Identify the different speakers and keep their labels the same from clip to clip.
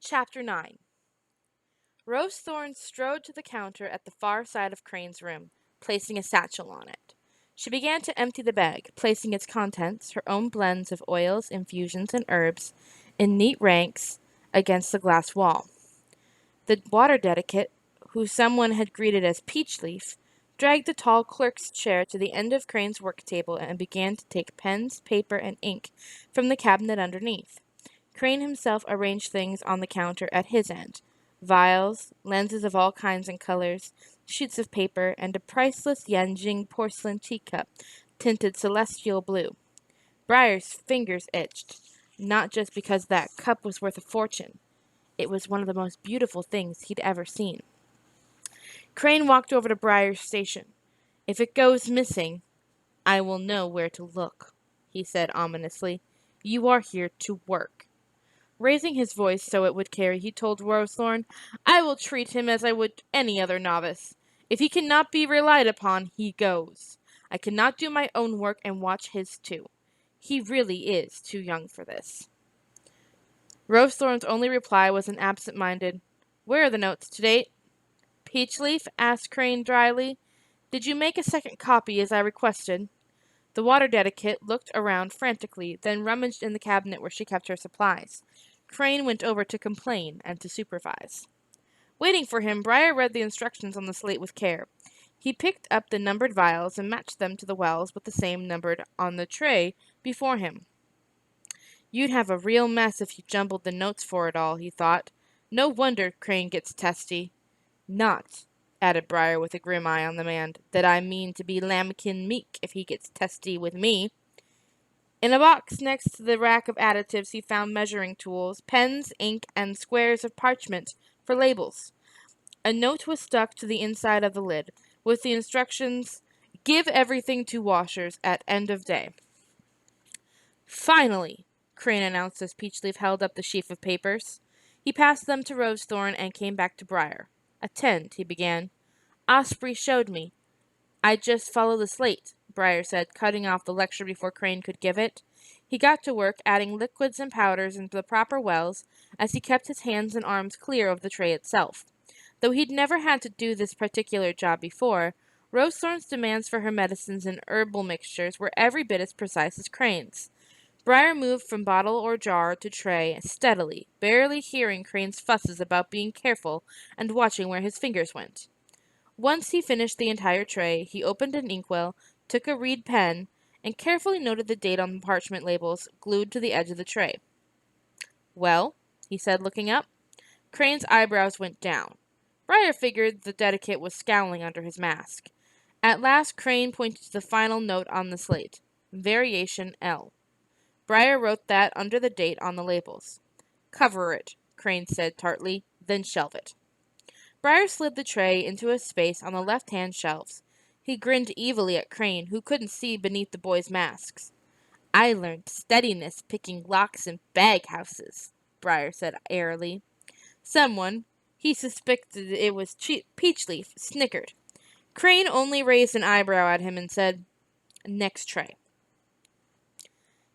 Speaker 1: Chapter 9. Rosethorn strode to the counter at the far side of Crane's room, placing a satchel on it. She began to empty the bag, placing its contents, her own blends of oils, infusions, and herbs, in neat ranks against the glass wall. The water dedicate, who someone had greeted as Peachleaf, dragged the tall clerk's chair to the end of Crane's work table and began to take pens, paper, and ink from the cabinet underneath. Crane himself arranged things on the counter at his end: vials, lenses of all kinds and colors, sheets of paper, and a priceless Yanjing porcelain teacup tinted celestial blue. Briar's fingers itched, not just because that cup was worth a fortune. It was one of the most beautiful things he'd ever seen. Crane walked over to Briar's station. "If it goes missing, I will know where to look," he said ominously. "You are here to work." Raising his voice so it would carry, he told Rosethorn, "I will treat him as I would any other novice. If he cannot be relied upon, he goes. I cannot do my own work and watch his too. He really is too young for this." Rosethorn's only reply was an absent-minded, "Where are the notes to date?" "Peachleaf?" asked Crane dryly. "Did you make a second copy as I requested?" The water dedicate looked around frantically, then rummaged in the cabinet where she kept her supplies. Crane went over to complain and to supervise. Waiting for him, Briar read the instructions on the slate with care. He picked up the numbered vials and matched them to the wells with the same numbered on the tray before him. "You'd have a real mess if you jumbled the notes for it all," he thought. "No wonder Crane gets testy." "Not," added Briar with a grim eye on the man, "that I mean to be lambkin meek if he gets testy with me." In a box next to the rack of additives he found measuring tools, pens, ink, and squares of parchment for labels. A note was stuck to the inside of the lid, with the instructions, "Give everything to washers at end of day." "Finally!" Crane announced as Peachleaf held up the sheaf of papers. He passed them to Rosethorn and came back to Briar. "Attend," he began. "Osprey showed me. I just follow the slate," Briar said, cutting off the lecture before Crane could give it. He got to work, adding liquids and powders into the proper wells, as he kept his hands and arms clear of the tray itself. Though he'd never had to do this particular job before, Rosethorn's demands for her medicines and herbal mixtures were every bit as precise as Crane's. Briar moved from bottle or jar to tray steadily, barely hearing Crane's fusses about being careful and watching where his fingers went. Once he finished the entire tray, he opened an inkwell, took a reed pen, and carefully noted the date on the parchment labels glued to the edge of the tray. "Well?" he said, looking up. Crane's eyebrows went down. Briar figured the dedicate was scowling under his mask. At last Crane pointed to the final note on the slate. Variation L. Briar wrote that under the date on the labels. "Cover it," Crane said tartly, "then shelve it." Briar slid the tray into a space on the left-hand shelves. He grinned evilly at Crane, who couldn't see beneath the boys' masks. "I learned steadiness picking locks in bag-houses," Briar said airily. Someone, he suspected it was Peachleaf, snickered. Crane only raised an eyebrow at him and said, "Next tray."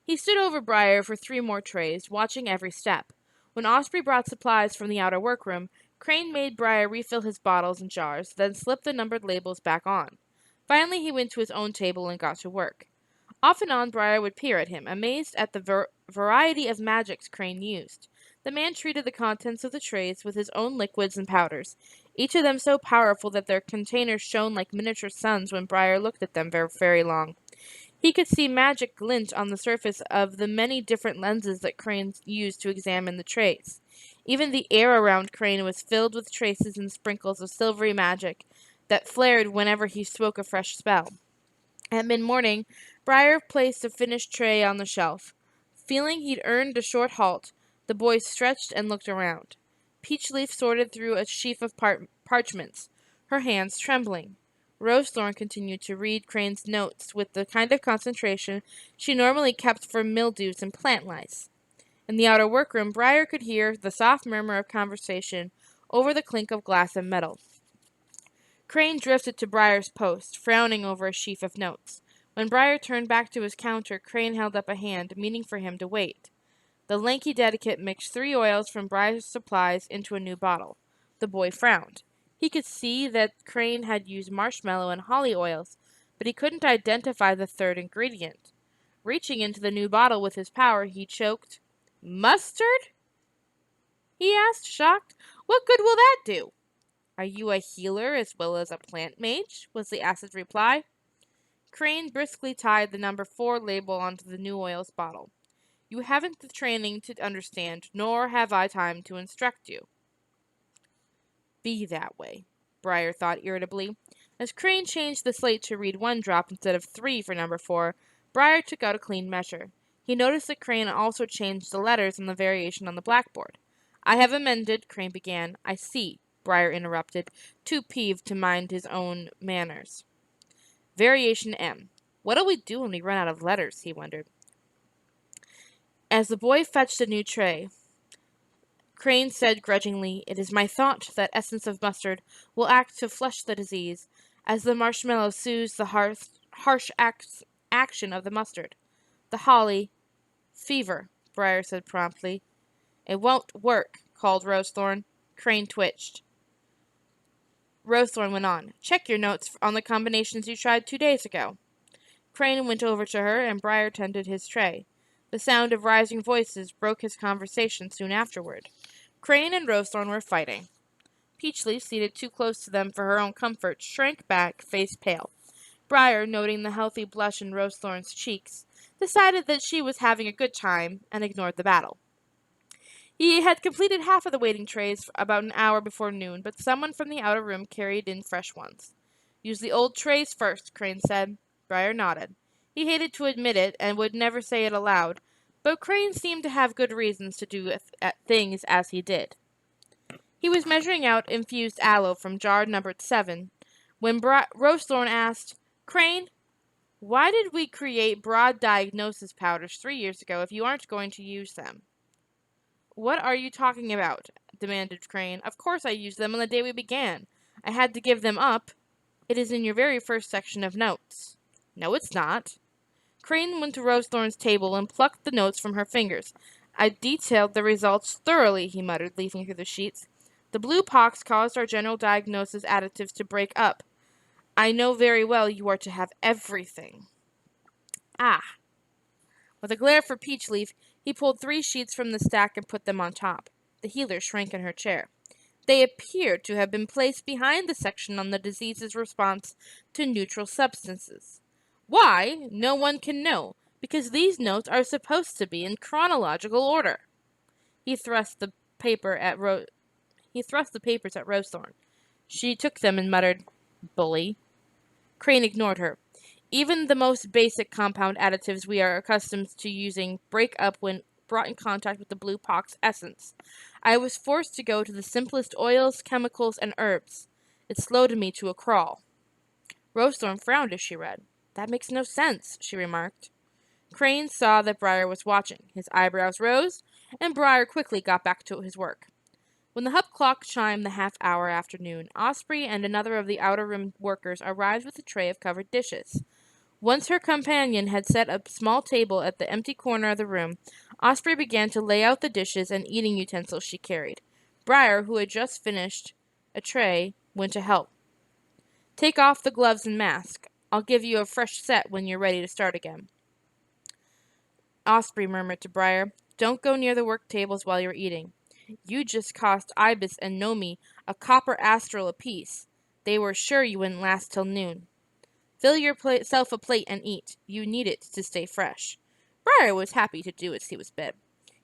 Speaker 1: He stood over Briar for 3 more trays, watching every step. When Osprey brought supplies from the outer workroom, Crane made Briar refill his bottles and jars, then slip the numbered labels back on. Finally, he went to his own table and got to work. Off and on, Briar would peer at him, amazed at the variety of magics Crane used. The man treated the contents of the trays with his own liquids and powders, each of them so powerful that their containers shone like miniature suns when Briar looked at them very long. He could see magic glint on the surface of the many different lenses that Crane used to examine the trays. Even the air around Crane was filled with traces and sprinkles of silvery magic that flared whenever he spoke a fresh spell. At mid-morning, Briar placed a finished tray on the shelf. Feeling he'd earned a short halt, the boys stretched and looked around. Peachleaf sorted through a sheaf of parchments, her hands trembling. Rosethorn continued to read Crane's notes with the kind of concentration she normally kept for mildews and plant lice. In the outer workroom, Briar could hear the soft murmur of conversation over the clink of glass and metal. Crane drifted to Briar's post, frowning over a sheaf of notes. When Briar turned back to his counter, Crane held up a hand, meaning for him to wait. The lanky dedicate mixed 3 oils from Briar's supplies into a new bottle. The boy frowned. He could see that Crane had used marshmallow and holly oils, but he couldn't identify the third ingredient. Reaching into the new bottle with his power, he choked. "Mustard?" he asked, shocked. "What good will that do?" "Are you a healer as well as a plant mage?" was the acid reply. Crane briskly tied the number 4 label onto the new oils bottle. "You haven't the training to understand, nor have I time to instruct you." Be that way, Briar thought irritably. As Crane changed the slate to read 1 drop instead of 3 for number 4, Briar took out a clean measure. He noticed that Crane also changed the letters on the variation on the blackboard. "I have amended," Crane began. "I see," Briar interrupted, too peeved to mind his own manners. "Variation M. What'll we do when we run out of letters?" he wondered. As the boy fetched a new tray, Crane said grudgingly, "It is my thought that essence of mustard will act to flush the disease, as the marshmallow soothes the harsh action of the mustard. The holly—" "Fever," Briar said promptly. "It won't work," called Rosethorn. Crane twitched. Rosethorn went on, "Check your notes on the combinations you tried 2 days ago." Crane went over to her, and Briar tended his tray. The sound of rising voices broke his conversation soon afterward. Crane and Rosethorn were fighting. Peachleaf, seated too close to them for her own comfort, shrank back, face pale. Briar, noting the healthy blush in Rosethorn's cheeks, decided that she was having a good time, and ignored the battle. He had completed half of the waiting trays about an hour before noon, but someone from the outer room carried in fresh ones. "Use the old trays first," Crane said. Briar nodded. He hated to admit it, and would never say it aloud, but Crane seemed to have good reasons to do things as he did. He was measuring out infused aloe from jar numbered 7, when Rosethorn asked, "Crane, why did we create broad diagnosis powders 3 years ago if you aren't going to use them?" "What are you talking about?" demanded Crane. "Of course I used them on the day we began. I had to give them up. It is in your very first section of notes." "No, it's not." Crane went to Rosethorn's table and plucked the notes from her fingers. "I detailed the results thoroughly," he muttered, leafing through the sheets. "The blue pox caused our general diagnosis additives to break up. I know very well you are to have everything." "Ah." With a glare for Peachleaf, he pulled 3 sheets from the stack and put them on top. The healer shrank in her chair. "They appeared to have been placed behind the section on the disease's response to neutral substances. Why, no one can know, because these notes are supposed to be in chronological order." He thrust the papers at Rosethorn. She took them and muttered, "Bully." Crane ignored her. "Even the most basic compound additives we are accustomed to using break up when brought in contact with the blue pox essence. I was forced to go to the simplest oils, chemicals, and herbs. It slowed me to a crawl." Rosethorn frowned as she read. "That makes no sense," she remarked. Crane saw that Briar was watching. His eyebrows rose, and Briar quickly got back to his work. When the hub clock chimed the half-hour after noon, Osprey and another of the outer room workers arrived with a tray of covered dishes. Once her companion had set a small table at the empty corner of the room, Osprey began to lay out the dishes and eating utensils she carried. Briar, who had just finished a tray, went to help. "Take off the gloves and mask. I'll give you a fresh set when you're ready to start again." Osprey murmured to Briar, "Don't go near the work tables while you're eating. You just cost Ibis and Nomi a copper astral apiece. They were sure you wouldn't last till noon. Fill yourself a plate and eat. You need it to stay fresh." Briar was happy to do as he was bid.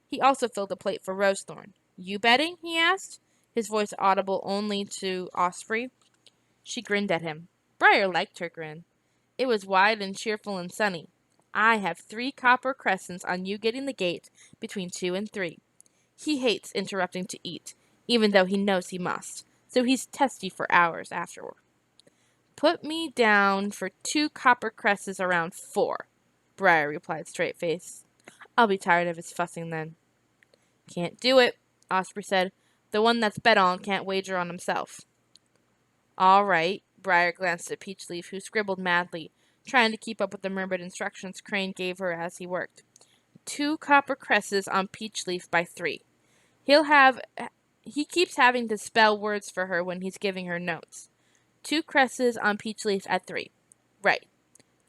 Speaker 1: He also filled a plate for Rosethorn. "You betting?" he asked, his voice audible only to Osprey. She grinned at him. Briar liked her grin. It was wide and cheerful and sunny. "I have 3 copper crescents on you getting the gate between 2 and 3. He hates interrupting to eat, even though he knows he must, so he's testy for hours afterward." "Put me down for 2 copper cresses around 4, Briar replied straight-faced. "I'll be tired of his fussing then." "Can't do it," Osprey said. "The one that's bet on can't wager on himself." "All right." Briar glanced at Peachleaf, who scribbled madly, trying to keep up with the murmured instructions Crane gave her as he worked. 2 copper cresses on Peachleaf by 3. He keeps having to spell words for her when he's giving her notes. 2 cresses on Peachleaf at 3. Right.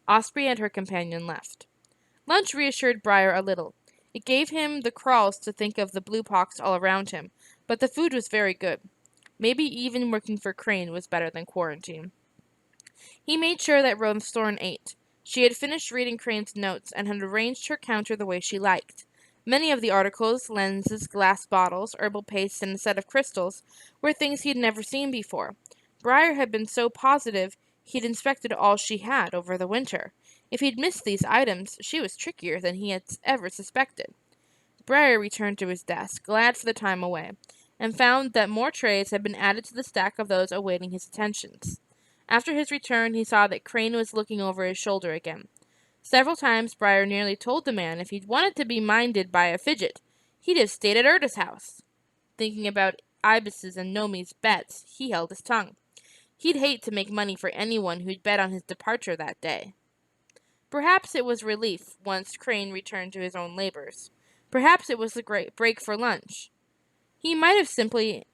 Speaker 1: Osprey and her companion left. Lunch reassured Briar a little. It gave him the crawls to think of the blue pox all around him, but the food was very good. Maybe even working for Crane was better than quarantine. He made sure that Rose Thorn ate. She had finished reading Crane's notes and had arranged her counter the way she liked. Many of the articles, lenses, glass bottles, herbal pastes, and a set of crystals, were things he had never seen before. Briar had been so positive he'd inspected all she had over the winter. If he'd missed these items, she was trickier than he had ever suspected. Briar returned to his desk, glad for the time away, and found that more trays had been added to the stack of those awaiting his attentions. After his return, he saw that Crane was looking over his shoulder again. Several times Briar nearly told the man if he'd wanted to be minded by a fidget, he'd have stayed at Erda's house. Thinking about Ibis's and Nomi's bets, he held his tongue. He'd hate to make money for anyone who'd bet on his departure that day. Perhaps it was relief once Crane returned to his own labors. Perhaps it was the great break for lunch. He might have simply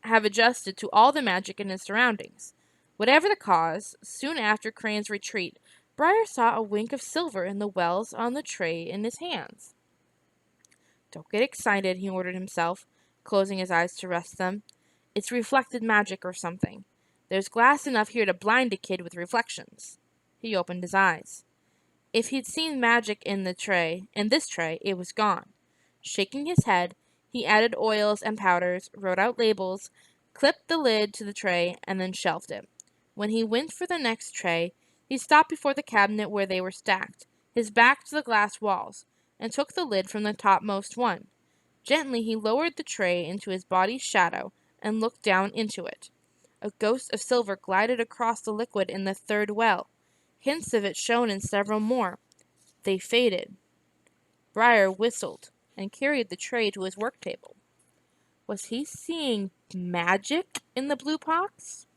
Speaker 1: have adjusted to all the magic in his surroundings. Whatever the cause, soon after Crane's retreat, Briar saw a wink of silver in the wells on the tray in his hands. Don't get excited, he ordered himself, closing his eyes to rest them. It's reflected magic or something. There's glass enough here to blind a kid with reflections. He opened his eyes. If he'd seen magic in this tray, it was gone. Shaking his head, he added oils and powders, wrote out labels, clipped the lid to the tray, and then shelved it. When he went for the next tray, he stopped before the cabinet where they were stacked, his back to the glass walls, and took the lid from the topmost one. Gently he lowered the tray into his body's shadow and looked down into it. A ghost of silver glided across the liquid in the third well. Hints of it shone in several more. They faded. Briar whistled and carried the tray to his work table. Was he seeing magic in the blue pox?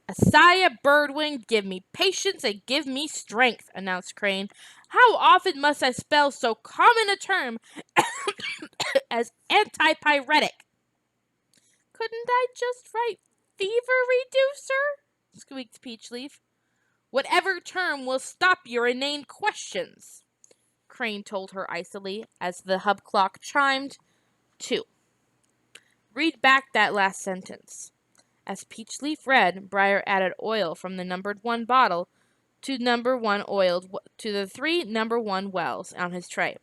Speaker 1: Asaya Birdwing, give me patience and give me strength, announced Crane. How often must I spell so common a term as antipyretic? Couldn't I just write fever reducer? Squeaked Peachleaf. Whatever term will stop your inane questions, Crane told her icily as the hub clock chimed 2. Read back that last sentence. As Peachleaf read, Briar added oil from the numbered 1 bottle to the 3 number 1 wells on his tray.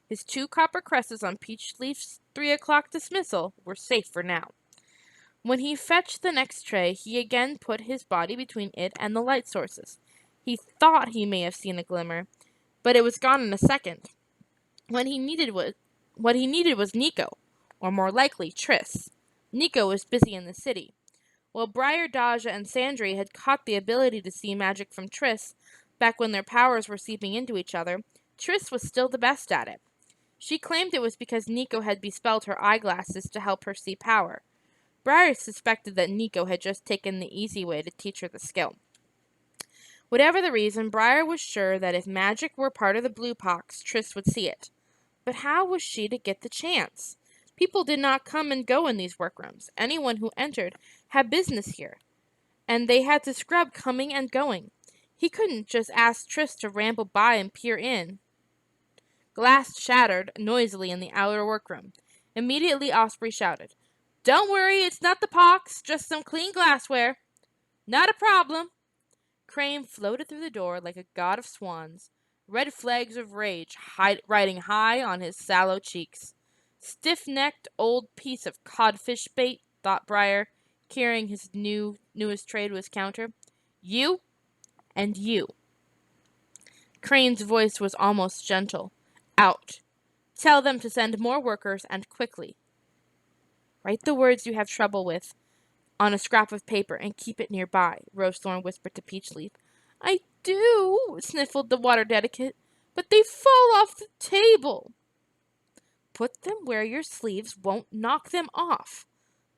Speaker 1: His 2 copper cresses on Peachleaf's 3 o'clock dismissal were safe for now. When he fetched the next tray, he again put his body between it and the light sources. He thought he may have seen a glimmer, but it was gone in a second. What he needed was Nico, or more likely, Triss. Nico was busy in the city. While Briar, Daja, and Sandry had caught the ability to see magic from Triss back when their powers were seeping into each other, Triss was still the best at it. She claimed it was because Nico had bespelled her eyeglasses to help her see power. Briar suspected that Nico had just taken the easy way to teach her the skill. Whatever the reason, Briar was sure that if magic were part of the blue pox, Triss would see it. But how was she to get the chance? People did not come and go in these workrooms. Anyone who entered had business here, and they had to scrub coming and going. He couldn't just ask Triss to ramble by and peer in. Glass shattered noisily in the outer workroom. Immediately Osprey shouted, "Don't worry, it's not the pox, just some clean glassware." "Not a problem." Crane floated through the door like a god of swans, red flags of rage riding high on his sallow cheeks. Stiff-necked old piece of codfish bait, thought Briar, carrying his newest tray to his counter. "You and you." Crane's voice was almost gentle. "Out. Tell them to send more workers and quickly. Write the words you have trouble with on a scrap of paper and keep it nearby," Rosethorn whispered to Peachleaf. "I do," sniffled the water dedicate, "but they fall off the table." "Put them where your sleeves won't knock them off,"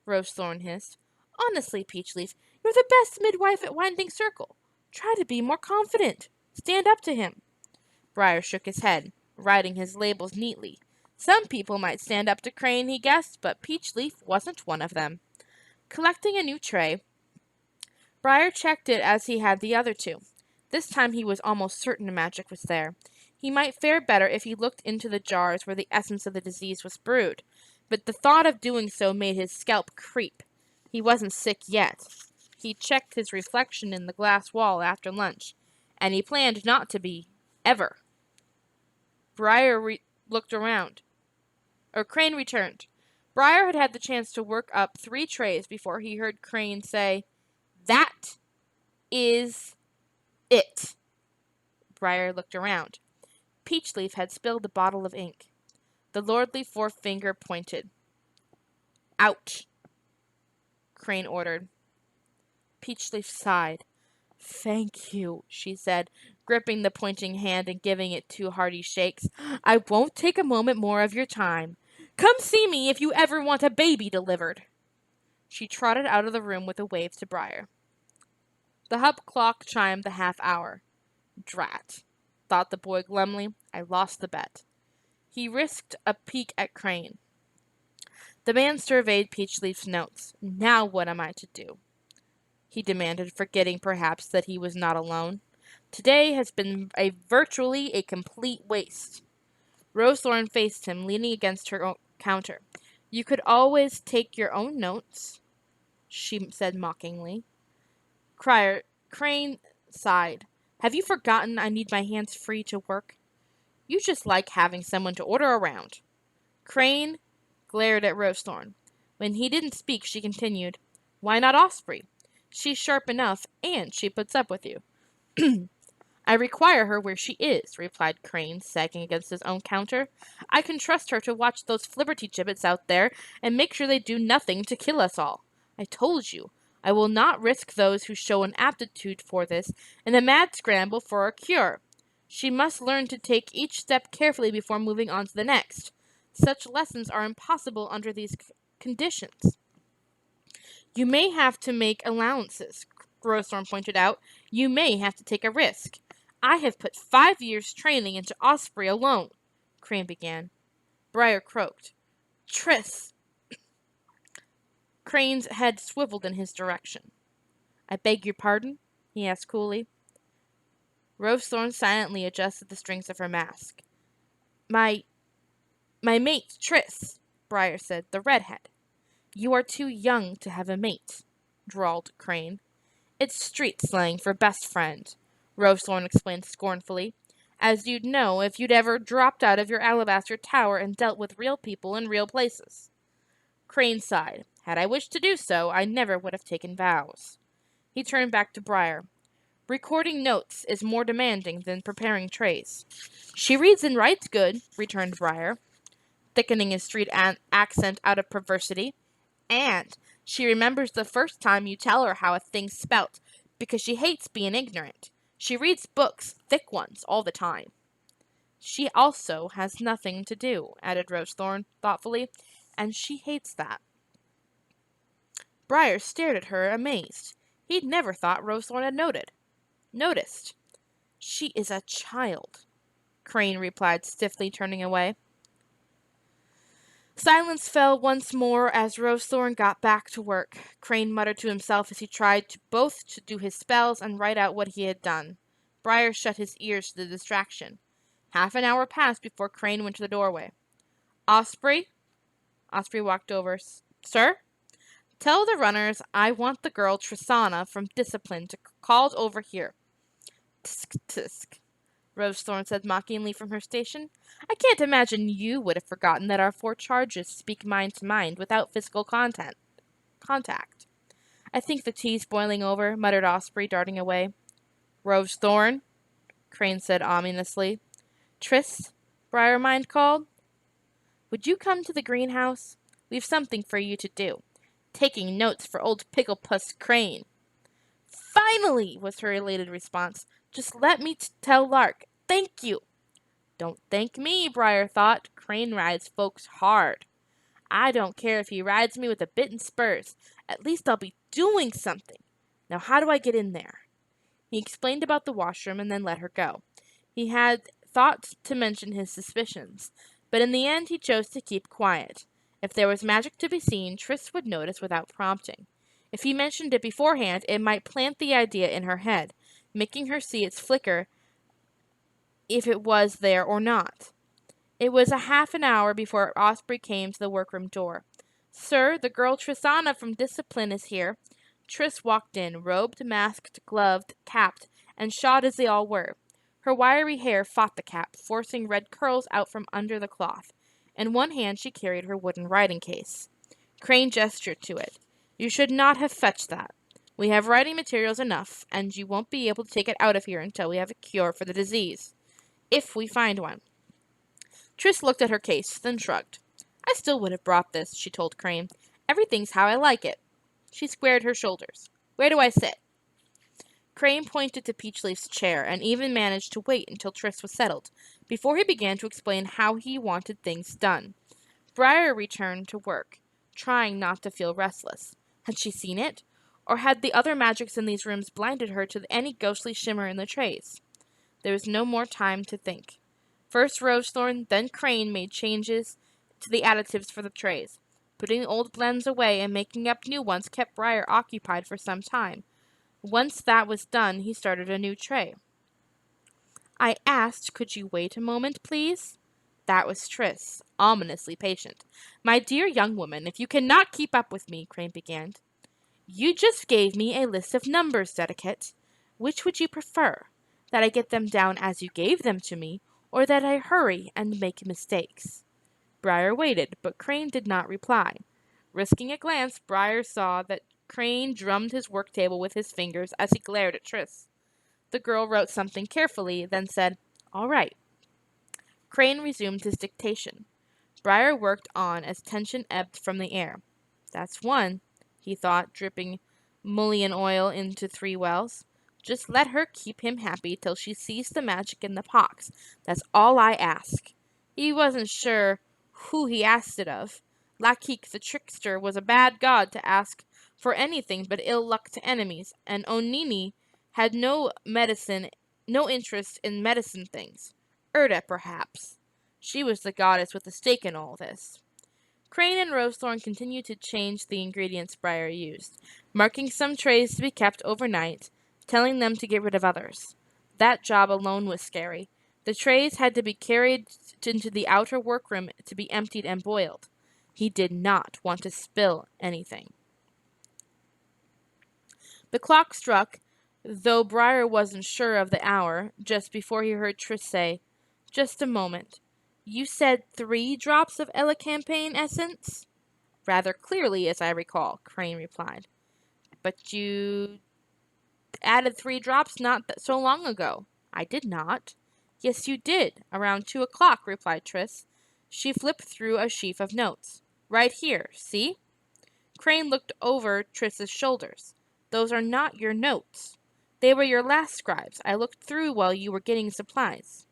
Speaker 1: Rosethorn hissed. "Honestly, Peachleaf, you're the best midwife at Winding Circle. Try to be more confident. Stand up to him." Briar shook his head, writing his labels neatly. Some people might stand up to Crane, he guessed, but Peachleaf wasn't one of them. Collecting a new tray, Briar checked it as he had the other two. This time he was almost certain the magic was there. He might fare better if he looked into the jars where the essence of the disease was brewed, but the thought of doing so made his scalp creep. He wasn't sick yet. He checked his reflection in the glass wall after lunch, and he planned not to be, ever. Briar looked around. Crane returned. Briar had had the chance to work up 3 trays before he heard Crane say, "That is it." Briar looked around. Peachleaf had spilled a bottle of ink. The lordly forefinger pointed. "Out," Crane ordered. Peachleaf sighed. "Thank you," she said, gripping the pointing hand and giving it 2 hearty shakes. "I won't take a moment more of your time. Come see me if you ever want a baby delivered." She trotted out of the room with a wave to Briar. The hub clock chimed the half hour. "Drat," thought the boy glumly. "I lost the bet." He risked a peek at Crane. The man surveyed Peachleaf's notes. "Now what am I to do?" he demanded, forgetting perhaps that he was not alone. "Today has been virtually a complete waste." Rosethorn faced him, leaning against her counter. "You could always take your own notes," she said mockingly. Crane sighed. "Have you forgotten I need my hands free to work? You just like having someone to order around." Crane glared at Rosethorn. When he didn't speak, she continued, "Why not Osprey? She's sharp enough, and she puts up with you." "I require her where she is," replied Crane, sagging against his own counter. "I can trust her to watch those flibberty gibbets out there and make sure they do nothing to kill us all. I told you, I will not risk those who show an aptitude for this in a mad scramble for a cure. She must learn to take each step carefully before moving on to the next. Such lessons are impossible under these conditions." "You may have to make allowances," Rosethorn pointed out. "You may have to take a risk." "I have put 5 years' training into Osprey alone," Crane began. Briar croaked. "Tris!" Crane's head swiveled in his direction. "I beg your pardon?" he asked coolly. Rosethorn silently adjusted the strings of her mask. My mate, Tris," Briar said, "the redhead." "You are too young to have a mate," drawled Crane. "It's street slang for best friend," Rosethorn explained scornfully. "As you'd know if you'd ever dropped out of your alabaster tower and dealt with real people in real places." Crane sighed. "Had I wished to do so, I never would have taken vows." He turned back to Briar. "Recording notes is more demanding than preparing trays." "She reads and writes good," returned Briar, thickening his street accent out of perversity. "And she remembers the first time you tell her how a thing's spelt, because she hates being ignorant. She reads books, thick ones, all the time." "She also has nothing to do," added Rosethorn thoughtfully, "and she hates that." Briar stared at her, amazed. He'd never thought Rosethorn had noticed. "She is a child," Crane replied stiffly, turning away. Silence fell once more as Rosethorn got back to work. Crane muttered to himself as he tried both to do his spells and write out what he had done. Briar shut his ears to the distraction. Half an hour passed before Crane went to the doorway. "Osprey?" Osprey walked over. "Sir?" "Tell the runners I want the girl Tristana from Discipline called over here." "Tsk, tsk," Rosethorn said mockingly from her station. "I can't imagine you would have forgotten that our 4 charges speak mind to mind without physical contact. "I think the tea's boiling over," muttered Osprey, darting away. "Rosethorn," Crane said ominously. "Tris," Briar Mind called. "Would you come to the greenhouse? We've something for you to do. Taking notes for old Picklepuss Crane." "Finally!" was her elated response. "Just let me tell Lark. Thank you." "Don't thank me," Briar thought. "Crane rides folks hard. I don't care if he rides me with a bit and spurs. At least I'll be doing something. Now how do I get in there?" He explained about the washroom and then let her go. He had thought to mention his suspicions, but in the end he chose to keep quiet. If there was magic to be seen, Tris would notice without prompting. If he mentioned it beforehand, it might plant the idea in her head, making her see its flicker if it was there or not. It was a half an hour before Osprey came to the workroom door. "Sir, the girl Tristana from Discipline is here." Tris walked in, robed, masked, gloved, capped, and shod as they all were. Her wiry hair fought the cap, forcing red curls out from under the cloth. In one hand she carried her wooden writing case. Crane gestured to it. "You should not have fetched that. We have writing materials enough, and you won't be able to take it out of here until we have a cure for the disease. If we find one." Tris looked at her case, then shrugged. "I still would have brought this," she told Crane. "Everything's how I like it." She squared her shoulders. "Where do I sit?" Crane pointed to Peachleaf's chair, and even managed to wait until Tris was settled, before he began to explain how he wanted things done. Briar returned to work, trying not to feel restless. Had she seen it? Or had the other magics in these rooms blinded her to any ghostly shimmer in the trays? There was no more time to think. First Rosethorn, then Crane made changes to the additives for the trays. Putting the old blends away and making up new ones kept Briar occupied for some time. Once that was done, he started a new tray. "I asked, could you wait a moment, please?" That was Tris, ominously patient. "My dear young woman, if you cannot keep up with me," Crane began. "You just gave me a list of numbers, Dedicate. Which would you prefer? That I get them down as you gave them to me, or that I hurry and make mistakes?" Briar waited, but Crane did not reply. Risking a glance, Briar saw that Crane drummed his work table with his fingers as he glared at Tris. The girl wrote something carefully, then said, "All right." Crane resumed his dictation. Briar worked on as tension ebbed from the air. "That's one," he thought, dripping mullein oil into 3 wells. "Just let her keep him happy till she sees the magic in the pox. That's all I ask." He wasn't sure who he asked it of. Lakik the trickster was a bad god to ask for anything but ill luck to enemies, and Onini had no interest in medicine things. Erda, perhaps. She was the goddess with the stake in all this. Crane and Rosethorn continued to change the ingredients Briar used, marking some trays to be kept overnight, telling them to get rid of others. That job alone was scary. The trays had to be carried into the outer workroom to be emptied and boiled. He did not want to spill anything. The clock struck, though Briar wasn't sure of the hour, just before he heard Tris say, "Just a moment. You said 3 drops of elecampane essence?" "Rather clearly, as I recall," Crane replied. "But you added 3 drops not so long ago." "I did not." "Yes, you did, around 2 o'clock," replied Tris. She flipped through a sheaf of notes. "Right here, see?" Crane looked over Tris's shoulders. "Those are not your notes. They were your last scribes. I looked through while you were getting supplies."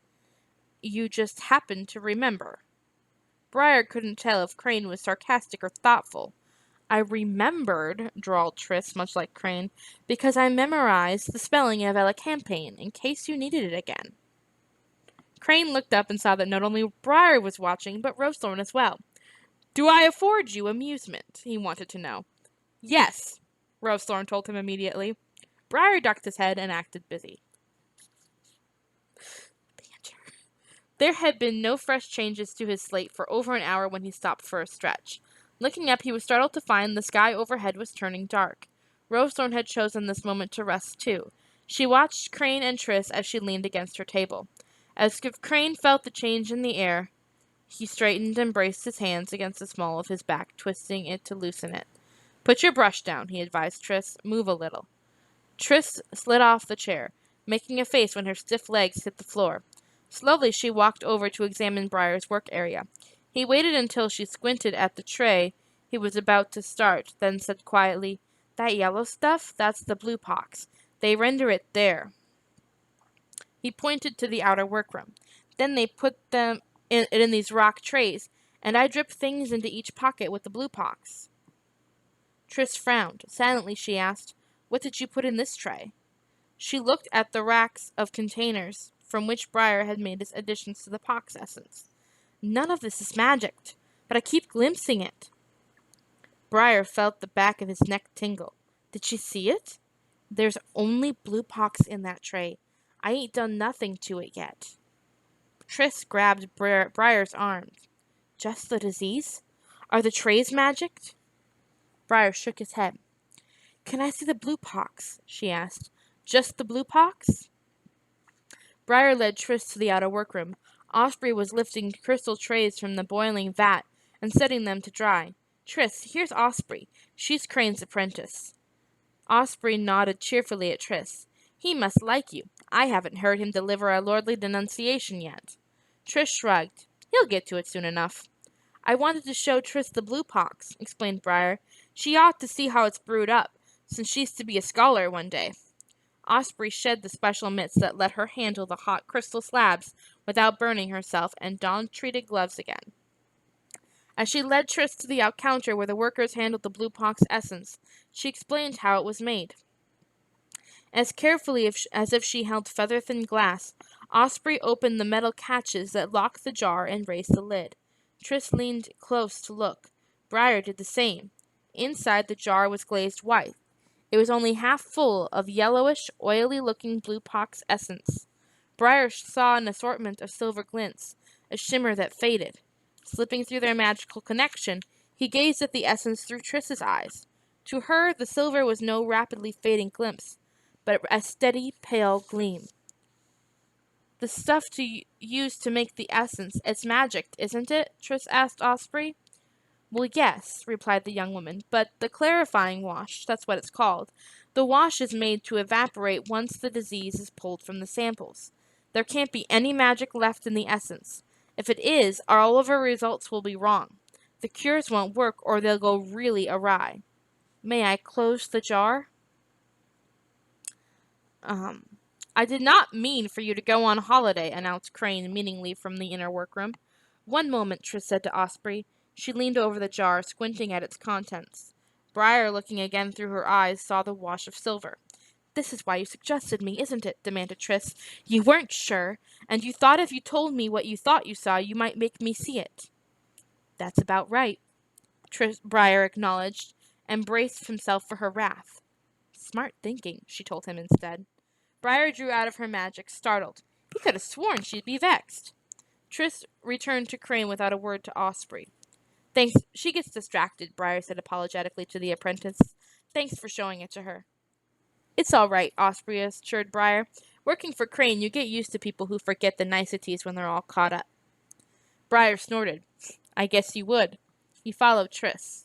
Speaker 1: "You just happened to remember." Briar couldn't tell if Crane was sarcastic or thoughtful. "I remembered," drawled Tris, much like Crane, "because I memorized the spelling of elecampane, in case you needed it again." Crane looked up and saw that not only Briar was watching, but Rosethorn as well. "Do I afford you amusement?" he wanted to know. "Yes," Rosethorn told him immediately. Briar ducked his head and acted busy. There had been no fresh changes to his slate for over an hour when he stopped for a stretch. Looking up, he was startled to find the sky overhead was turning dark. Rosethorn had chosen this moment to rest too. She watched Crane and Tris as she leaned against her table. As if Crane felt the change in the air, he straightened and braced his hands against the small of his back, twisting it to loosen it. "Put your brush down," he advised Tris. "Move a little." Tris slid off the chair, making a face when her stiff legs hit the floor. Slowly she walked over to examine Briar's work area. He waited until she squinted at the tray he was about to start, then said quietly, "That yellow stuff, that's the blue pox. They render it there." He pointed to the outer workroom. "Then they put them in these rock trays, and I drip things into each pocket with the blue pox." Tris frowned. Silently she asked, "What did you put in this tray?" She looked at the racks of containers. from which Briar had made his additions to the pox essence. None of this is magic, but I keep glimpsing it. Briar felt the back of his neck tingle. Did she see it? There's only blue pox in that tray. I ain't done nothing to it yet. Triss grabbed Briar's arms. Just the disease? Are the trays magicked? Briar shook his head. Can I see the blue pox? She asked. Just the blue pox? Briar led Triss to the outer workroom. Osprey was lifting crystal trays from the boiling vat and setting them to dry. Triss, here's Osprey. She's Crane's apprentice. Osprey nodded cheerfully at Triss. He must like you. I haven't heard him deliver a lordly denunciation yet. Triss shrugged. He'll get to it soon enough. I wanted to show Triss the blue pox, explained Briar. She ought to see how it's brewed up, since she's to be a scholar one day. Osprey shed the special mitts that let her handle the hot crystal slabs without burning herself, and donned treated gloves again. As she led Triss to the out counter where the workers handled the blue pox essence, she explained how it was made. As carefully as if she held feather-thin glass, Osprey opened the metal catches that locked the jar and raised the lid. Triss leaned close to look. Briar did the same. Inside, the jar was glazed white. It was only half full of yellowish, oily-looking blue pox essence. Briar saw an assortment of silver glints, a shimmer that faded. Slipping through their magical connection, he gazed at the essence through Triss's eyes. To her, the silver was no rapidly fading glimpse, but a steady, pale gleam. The stuff used to make the essence, it's magic, isn't it? Triss asked Osprey. Well, yes, replied the young woman, but the clarifying wash, that's what it's called. The wash is made to evaporate once the disease is pulled from the samples. There can't be any magic left in the essence. If it is, all of our results will be wrong. The cures won't work, or they'll go really awry. May I close the jar? I did not mean for you to go on holiday, announced Crane meaningly from the inner workroom. One moment, Triss said to Osprey. She leaned over the jar, squinting at its contents. Briar, looking again through her eyes, saw the wash of silver. This is why you suggested me, isn't it? Demanded Triss. You weren't sure, and you thought if you told me what you thought you saw, you might make me see it. That's about right, Briar acknowledged, and braced himself for her wrath. Smart thinking, she told him instead. Briar drew out of her magic, startled. He could have sworn she'd be vexed. Triss returned to Crane without a word to Osprey. Thanks. She gets distracted, Briar said apologetically to the apprentice. Thanks for showing it to her. It's all right, Osprey assured Briar. Working for Crane, you get used to people who forget the niceties when they're all caught up. Briar snorted. I guess you would. He followed Triss.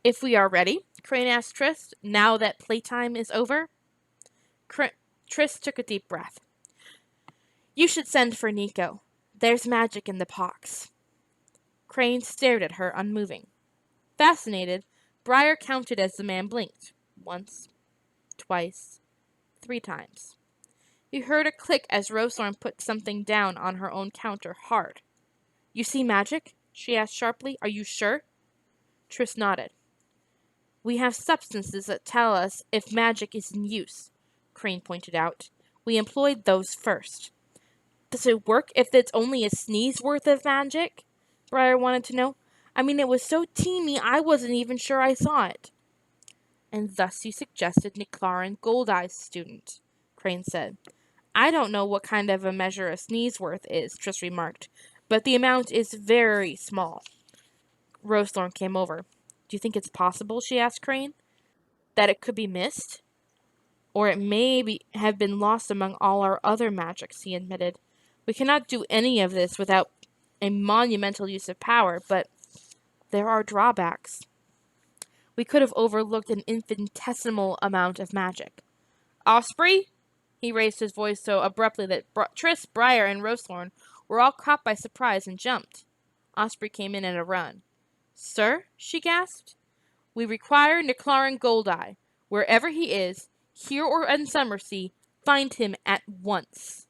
Speaker 1: If we are ready, Crane asked Triss, now that playtime is over. Triss took a deep breath. You should send for Nico. There's magic in the pox. Crane stared at her, unmoving. Fascinated, Briar counted as the man blinked. Once, twice, 3 times. He heard a click as Rosethorn put something down on her own counter, hard. You see magic? She asked sharply. Are you sure? Triss nodded. We have substances that tell us if magic is in use, Crane pointed out. We employed those first. Does it work if it's only a sneeze worth of magic? Briar wanted to know. I mean, it was so teeny, I wasn't even sure I saw it. And thus you suggested Niclarin Goldeye's student, Crane said. I don't know what kind of a measure a sneeze worth is, Triss remarked, but the amount is very small. Rosethorn came over. Do you think it's possible, she asked Crane, that it could be missed? Or it may have been lost among all our other magics, he admitted. We cannot do any of this without a monumental use of power, but there are drawbacks. We could have overlooked an infinitesimal amount of magic. Osprey? He raised his voice so abruptly that Triss, Briar, and Rosethorn were all caught by surprise and jumped. Osprey came in at a run. Sir? She gasped. We require Niclarin Goldeye. Wherever he is, here or in Summersea, find him at once.